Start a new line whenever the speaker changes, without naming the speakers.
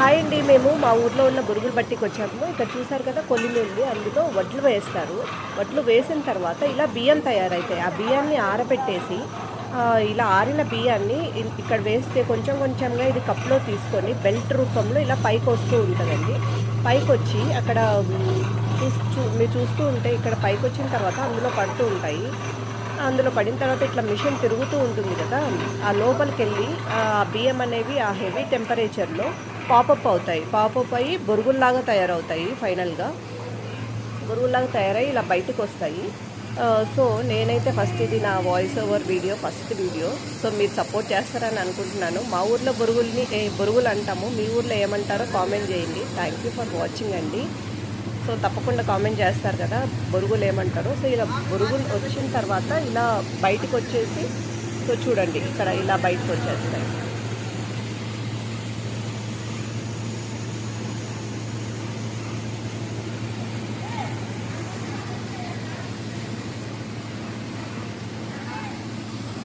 Hi అండి. మేము మా ఊర్లో ఉన్న బురుగుల బట్టికి వచ్చాము. ఇక్కడ చూసారు కదా కొలిమి ఉంది, అందులో వడ్లు వేస్తారు. వడ్లు వేసిన తర్వాత ఇలా బియ్యం తయారవుతాయి. ఆ బియ్యాన్ని ఆరబెట్టేసి ఇలా ఆరిన బియ్యాన్ని ఇక్కడ వేస్తే కొంచెం కొంచెంగా ఇది కప్పులో తీసుకొని బెల్ట్ రూపంలో ఇలా పైకి వస్తూ ఉంటుందండి. పైకి వచ్చి అక్కడ మీరు చూస్తూ ఉంటే ఇక్కడ పైకి వచ్చిన తర్వాత అందులో పడుతూ ఉంటాయి. అందులో పడిన తర్వాత ఇట్లా మిషన్ తిరుగుతూ ఉంటుంది కదా, ఆ లోపలికి వెళ్ళి ఆ బియ్యం అనేవి ఆ హెవీ టెంపరేచర్లో పాపప్ అవుతాయి. పాపప్ అయ్యి బొరుగుల్లాగా తయారవుతాయి. ఫైనల్గా బొరుగుల్లాగా తయారయ్యి ఇలా బయటకు వస్తాయి. సో నేనైతే ఫస్ట్ ఇది నా voice over video, first video. So మీరు సపోర్ట్ చేస్తారని అనుకుంటున్నాను. మా ఊర్లో బొరుగులు అంటాము, మీ ఊర్లో ఏమంటారో కామెంట్ చేయండి. థ్యాంక్ యూ ఫర్ వాచింగ్ అండి. సో తప్పకుండా కామెంట్ చేస్తారు కదా బొరుగులు ఏమంటారో. సో ఇలా బొరుగులు వచ్చిన తర్వాత ఇలా బయటకు వచ్చేసి, సో చూడండి ఇక్కడ ఇలా బయటకు వచ్చేస్తాయి.